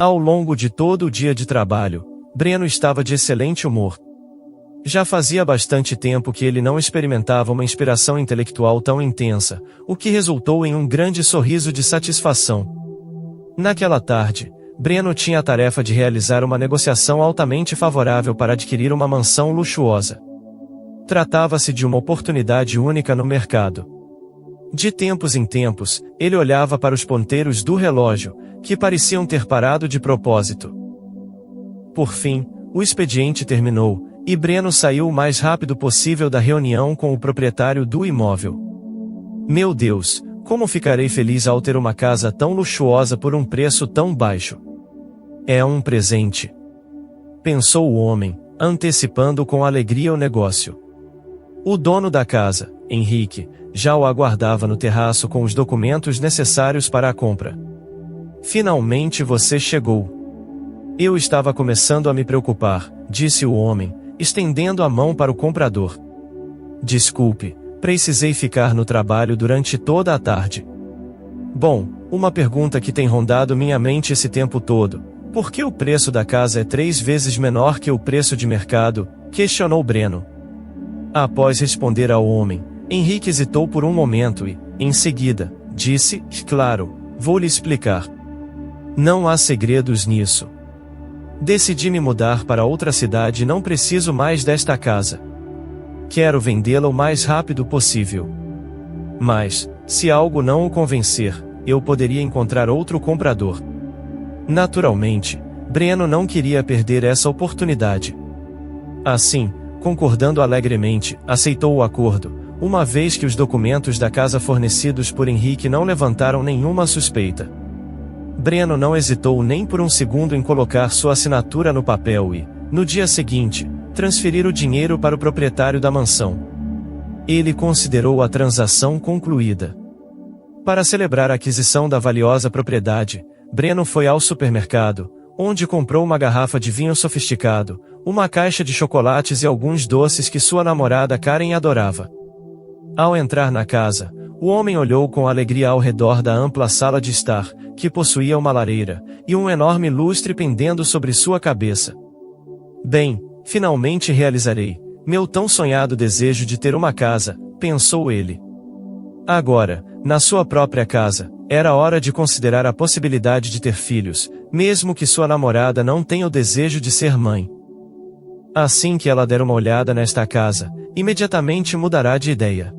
Ao longo de todo o dia de trabalho, Breno estava de excelente humor. Já fazia bastante tempo que ele não experimentava uma inspiração intelectual tão intensa, o que resultou em um grande sorriso de satisfação. Naquela tarde, Breno tinha a tarefa de realizar uma negociação altamente favorável para adquirir uma mansão luxuosa. Tratava-se de uma oportunidade única no mercado. De tempos em tempos, ele olhava para os ponteiros do relógio, que pareciam ter parado de propósito. Por fim, o expediente terminou, e Breno saiu o mais rápido possível da reunião com o proprietário do imóvel. Meu Deus, como ficarei feliz ao ter uma casa tão luxuosa por um preço tão baixo. É um presente. Pensou o homem, antecipando com alegria o negócio. O dono da casa, Henrique, já o aguardava no terraço com os documentos necessários para a compra. Finalmente você chegou. Eu estava começando a me preocupar, disse o homem, estendendo a mão para o comprador. Desculpe, precisei ficar no trabalho durante toda a tarde. Bom, uma pergunta que tem rondado minha mente esse tempo todo: por que o preço da casa é 3 vezes menor que o preço de mercado? Questionou Breno. Após responder ao homem, Henrique hesitou por um momento e, em seguida, disse: claro, vou lhe explicar. Não há segredos nisso. Decidi me mudar para outra cidade e não preciso mais desta casa. Quero vendê-la o mais rápido possível. Mas, se algo não o convencer, eu poderia encontrar outro comprador. Naturalmente, Breno não queria perder essa oportunidade. Assim, concordando alegremente, aceitou o acordo, uma vez que os documentos da casa fornecidos por Henrique não levantaram nenhuma suspeita. Breno não hesitou nem por um segundo em colocar sua assinatura no papel e, no dia seguinte, transferir o dinheiro para o proprietário da mansão. Ele considerou a transação concluída. Para celebrar a aquisição da valiosa propriedade, Breno foi ao supermercado, onde comprou uma garrafa de vinho sofisticado, uma caixa de chocolates e alguns doces que sua namorada Karen adorava. Ao entrar na casa, o homem olhou com alegria ao redor da ampla sala de estar, que possuía uma lareira, e um enorme lustre pendendo sobre sua cabeça. Bem, finalmente realizarei meu tão sonhado desejo de ter uma casa, pensou ele. Agora, na sua própria casa, era hora de considerar a possibilidade de ter filhos, mesmo que sua namorada não tenha o desejo de ser mãe. Assim que ela der uma olhada nesta casa, imediatamente mudará de ideia.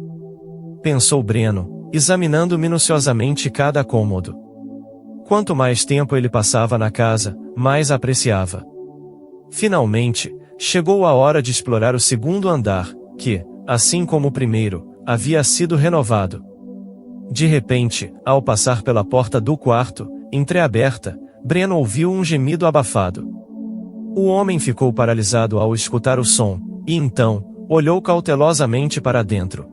Pensou Breno, examinando minuciosamente cada cômodo. Quanto mais tempo ele passava na casa, mais a apreciava. Finalmente, chegou a hora de explorar o segundo andar, que, assim como o primeiro, havia sido renovado. De repente, ao passar pela porta do quarto, entreaberta, Breno ouviu um gemido abafado. O homem ficou paralisado ao escutar o som, e então, olhou cautelosamente para dentro.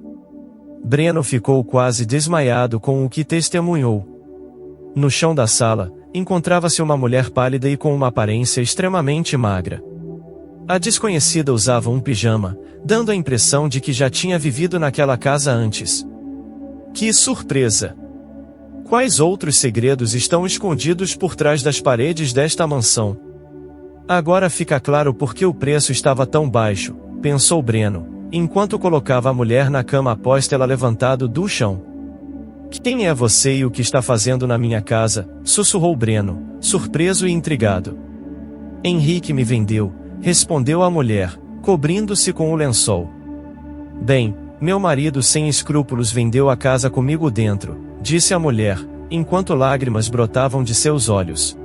Breno ficou quase desmaiado com o que testemunhou. No chão da sala, encontrava-se uma mulher pálida e com uma aparência extremamente magra. A desconhecida usava um pijama, dando a impressão de que já tinha vivido naquela casa antes. Que surpresa! Quais outros segredos estão escondidos por trás das paredes desta mansão? Agora fica claro por que o preço estava tão baixo, pensou Breno, enquanto colocava a mulher na cama após tê-la levantado do chão. Quem é você e o que está fazendo na minha casa? Sussurrou Breno, surpreso e intrigado. Henrique me vendeu, respondeu a mulher, cobrindo-se com o lençol. Bem, meu marido sem escrúpulos vendeu a casa comigo dentro, disse a mulher, enquanto lágrimas brotavam de seus olhos.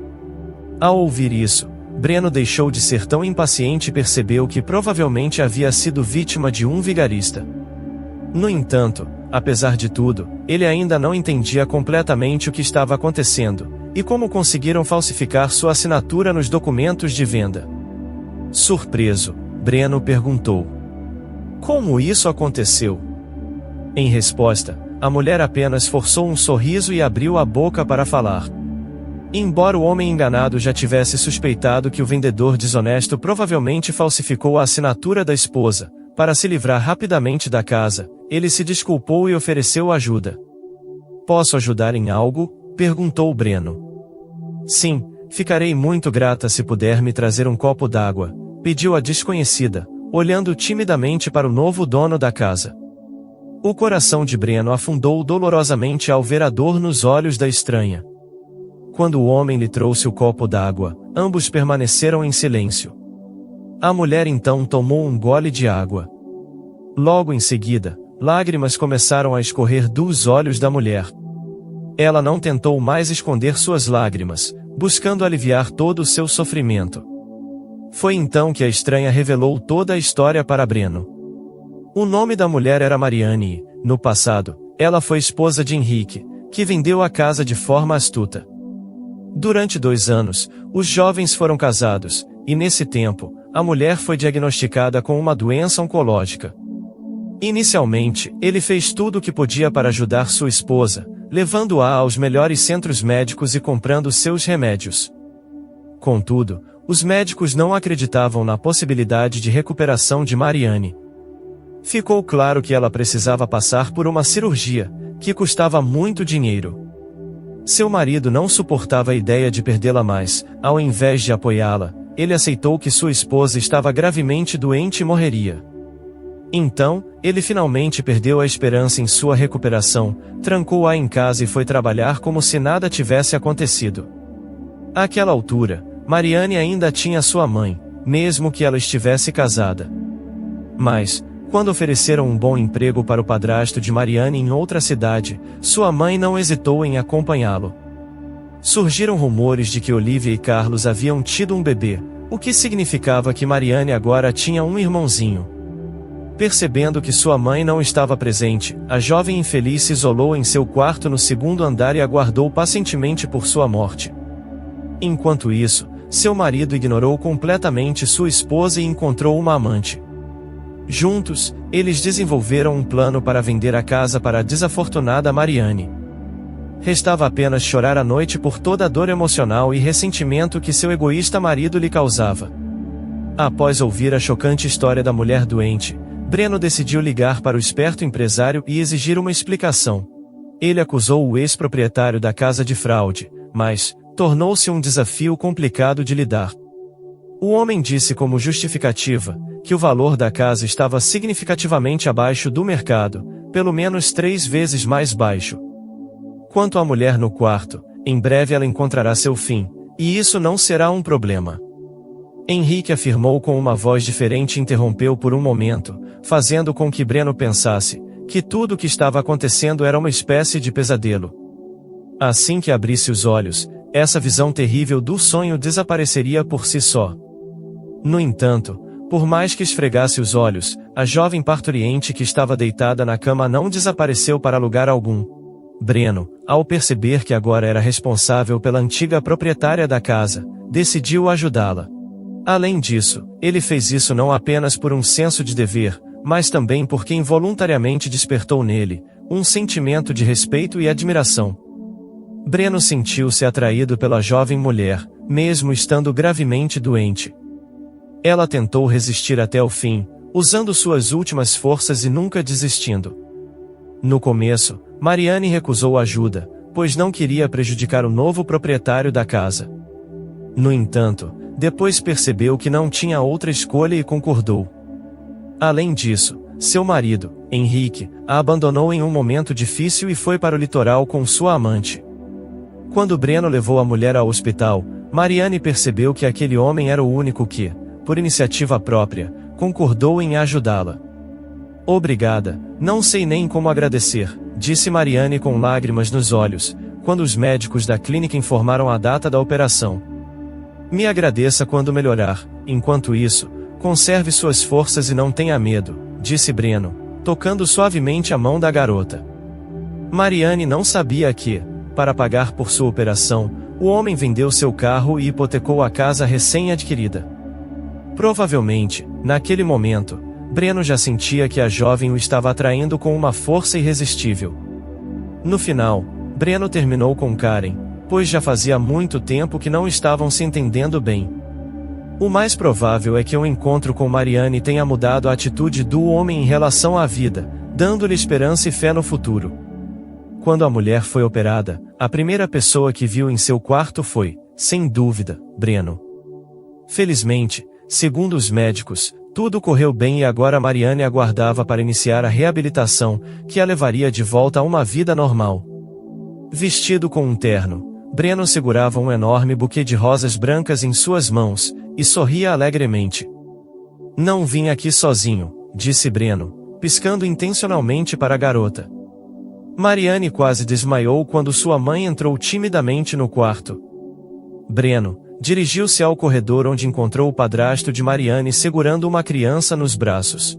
Ao ouvir isso, Breno deixou de ser tão impaciente e percebeu que provavelmente havia sido vítima de um vigarista. No entanto, apesar de tudo, ele ainda não entendia completamente o que estava acontecendo, e como conseguiram falsificar sua assinatura nos documentos de venda. Surpreso, Breno perguntou: como isso aconteceu? Em resposta, a mulher apenas forçou um sorriso e abriu a boca para falar. Embora o homem enganado já tivesse suspeitado que o vendedor desonesto provavelmente falsificou a assinatura da esposa, para se livrar rapidamente da casa, ele se desculpou e ofereceu ajuda. Posso ajudar em algo? Perguntou Breno. Sim, Ficarei muito grata se puder me trazer um copo d'água, pediu a desconhecida, olhando timidamente para o novo dono da casa. O coração de Breno afundou dolorosamente ao ver a dor nos olhos da estranha. Quando o homem lhe trouxe o copo d'água, ambos permaneceram em silêncio. A mulher então tomou um gole de água. Logo em seguida, lágrimas começaram a escorrer dos olhos da mulher. Ela não tentou mais esconder suas lágrimas, buscando aliviar todo o seu sofrimento. Foi então que a estranha revelou toda a história para Breno. O nome da mulher era Mariane e, no passado, ela foi esposa de Henrique, que vendeu a casa de forma astuta. Durante 2 anos, os jovens foram casados, e nesse tempo, a mulher foi diagnosticada com uma doença oncológica. Inicialmente, ele fez tudo o que podia para ajudar sua esposa, levando-a aos melhores centros médicos e comprando seus remédios. Contudo, os médicos não acreditavam na possibilidade de recuperação de Mariane. Ficou claro que ela precisava passar por uma cirurgia, que custava muito dinheiro. Seu marido não suportava a ideia de perdê-la mais, ao invés de apoiá-la, ele aceitou que sua esposa estava gravemente doente e morreria. Então, ele finalmente perdeu a esperança em sua recuperação, trancou-a em casa e foi trabalhar como se nada tivesse acontecido. Àquela altura, Mariane ainda tinha sua mãe, mesmo que ela estivesse casada. Mas, quando ofereceram um bom emprego para o padrasto de Mariane em outra cidade, sua mãe não hesitou em acompanhá-lo. Surgiram rumores de que Olivia e Carlos haviam tido um bebê, o que significava que Mariane agora tinha um irmãozinho. Percebendo que sua mãe não estava presente, a jovem infeliz se isolou em seu quarto no 2º andar e aguardou pacientemente por sua morte. Enquanto isso, seu marido ignorou completamente sua esposa e encontrou uma amante. Juntos, eles desenvolveram um plano para vender a casa para a desafortunada Mariane. Restava apenas chorar à noite por toda a dor emocional e ressentimento que seu egoísta marido lhe causava. Após ouvir a chocante história da mulher doente, Breno decidiu ligar para o esperto empresário e exigir uma explicação. Ele acusou o ex-proprietário da casa de fraude, mas tornou-se um desafio complicado de lidar. O homem disse como justificativa que o valor da casa estava significativamente abaixo do mercado, pelo menos 3 vezes mais baixo. Quanto à mulher no quarto, em breve ela encontrará seu fim, e isso não será um problema. Henrique afirmou com uma voz diferente e interrompeu por um momento, fazendo com que Breno pensasse que tudo o que estava acontecendo era uma espécie de pesadelo. Assim que abrisse os olhos, essa visão terrível do sonho desapareceria por si só. No entanto, por mais que esfregasse os olhos, a jovem parturiente que estava deitada na cama não desapareceu para lugar algum. Breno, ao perceber que agora era responsável pela antiga proprietária da casa, decidiu ajudá-la. Além disso, ele fez isso não apenas por um senso de dever, mas também porque involuntariamente despertou nele um sentimento de respeito e admiração. Breno sentiu-se atraído pela jovem mulher, mesmo estando gravemente doente. Ela tentou resistir até o fim, usando suas últimas forças e nunca desistindo. No começo, Mariane recusou ajuda, pois não queria prejudicar o novo proprietário da casa. No entanto, depois percebeu que não tinha outra escolha e concordou. Além disso, seu marido, Henrique, a abandonou em um momento difícil e foi para o litoral com sua amante. Quando Breno levou a mulher ao hospital, Mariane percebeu que aquele homem era o único que, por iniciativa própria, concordou em ajudá-la. Obrigada, não sei nem como agradecer, disse Mariane com lágrimas nos olhos, quando os médicos da clínica informaram a data da operação. Me agradeça quando melhorar, enquanto isso, conserve suas forças e não tenha medo, disse Breno, tocando suavemente a mão da garota. Mariane não sabia que, para pagar por sua operação, o homem vendeu seu carro e hipotecou a casa recém-adquirida. Provavelmente, naquele momento, Breno já sentia que a jovem o estava atraindo com uma força irresistível. No final, Breno terminou com Karen, pois já fazia muito tempo que não estavam se entendendo bem. O mais provável é que o encontro com Mariane tenha mudado a atitude do homem em relação à vida, dando-lhe esperança e fé no futuro. Quando a mulher foi operada, a primeira pessoa que viu em seu quarto foi sem dúvida, Breno. Felizmente, segundo os médicos, tudo correu bem e agora Mariane aguardava para iniciar a reabilitação, que a levaria de volta a uma vida normal. Vestido com um terno, Breno segurava um enorme buquê de rosas brancas em suas mãos, e sorria alegremente. Não vim aqui sozinho, disse Breno, piscando intencionalmente para a garota. Mariane quase desmaiou quando sua mãe entrou timidamente no quarto. Breno dirigiu-se ao corredor onde encontrou o padrasto de Mariane segurando uma criança nos braços.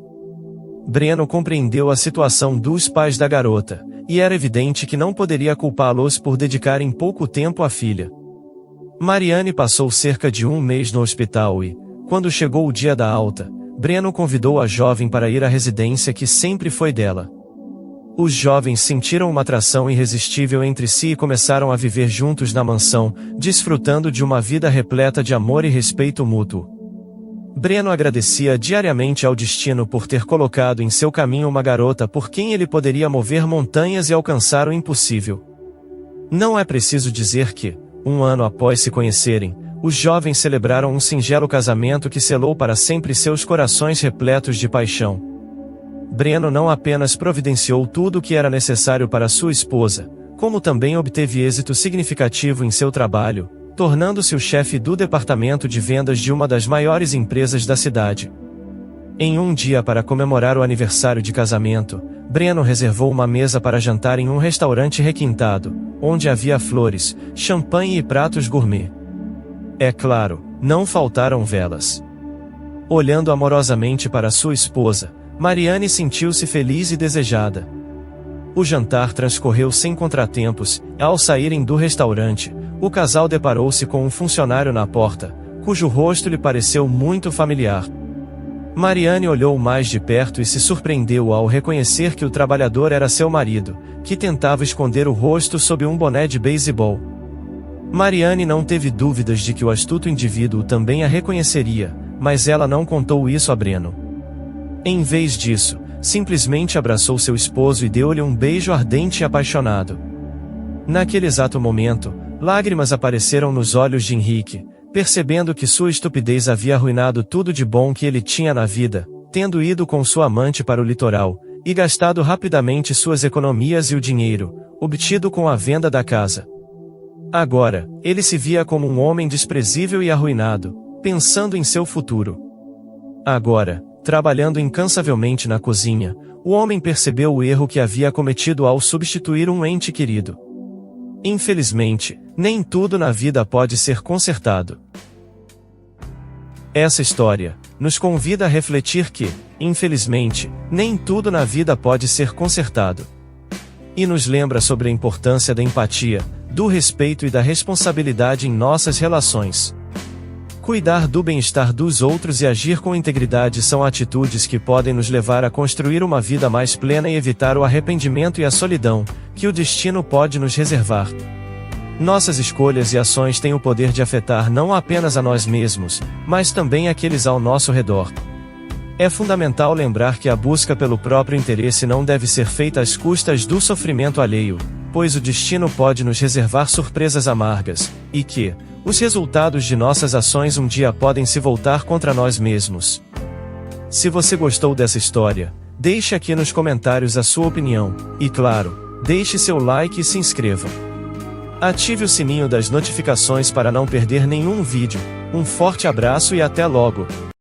Breno compreendeu a situação dos pais da garota, e era evidente que não poderia culpá-los por dedicarem pouco tempo à filha. Mariane passou cerca de um mês no hospital e, quando chegou o dia da alta, Breno convidou a jovem para ir à residência que sempre foi dela. Os jovens sentiram uma atração irresistível entre si e começaram a viver juntos na mansão, desfrutando de uma vida repleta de amor e respeito mútuo. Breno agradecia diariamente ao destino por ter colocado em seu caminho uma garota por quem ele poderia mover montanhas e alcançar o impossível. Não é preciso dizer que, um ano após se conhecerem, os jovens celebraram um singelo casamento que selou para sempre seus corações repletos de paixão. Breno não apenas providenciou tudo o que era necessário para sua esposa, como também obteve êxito significativo em seu trabalho, tornando-se o chefe do departamento de vendas de uma das maiores empresas da cidade. Em um dia para comemorar o aniversário de casamento, Breno reservou uma mesa para jantar em um restaurante requintado, onde havia flores, champanhe e pratos gourmet. É claro, não faltaram velas. Olhando amorosamente para sua esposa, Mariane sentiu-se feliz e desejada. O jantar transcorreu sem contratempos, e ao saírem do restaurante, o casal deparou-se com um funcionário na porta, cujo rosto lhe pareceu muito familiar. Mariane olhou mais de perto e se surpreendeu ao reconhecer que o trabalhador era seu marido, que tentava esconder o rosto sob um boné de beisebol. Mariane não teve dúvidas de que o astuto indivíduo também a reconheceria, mas ela não contou isso a Breno. Em vez disso, simplesmente abraçou seu esposo e deu-lhe um beijo ardente e apaixonado. Naquele exato momento, lágrimas apareceram nos olhos de Henrique, percebendo que sua estupidez havia arruinado tudo de bom que ele tinha na vida, tendo ido com sua amante para o litoral, e gastado rapidamente suas economias e o dinheiro, obtido com a venda da casa. Agora, ele se via como um homem desprezível e arruinado, pensando em seu futuro. Agora, trabalhando incansavelmente na cozinha, o homem percebeu o erro que havia cometido ao substituir um ente querido. Infelizmente, nem tudo na vida pode ser consertado. Essa história nos convida a refletir que, infelizmente, nem tudo na vida pode ser consertado. E nos lembra sobre a importância da empatia, do respeito e da responsabilidade em nossas relações. Cuidar do bem-estar dos outros e agir com integridade são atitudes que podem nos levar a construir uma vida mais plena e evitar o arrependimento e a solidão, que o destino pode nos reservar. Nossas escolhas e ações têm o poder de afetar não apenas a nós mesmos, mas também aqueles ao nosso redor. É fundamental lembrar que a busca pelo próprio interesse não deve ser feita às custas do sofrimento alheio, pois o destino pode nos reservar surpresas amargas, e que, os resultados de nossas ações um dia podem se voltar contra nós mesmos. Se você gostou dessa história, deixe aqui nos comentários a sua opinião, e claro, deixe seu like e se inscreva. Ative o sininho das notificações para não perder nenhum vídeo. Um forte abraço e até logo!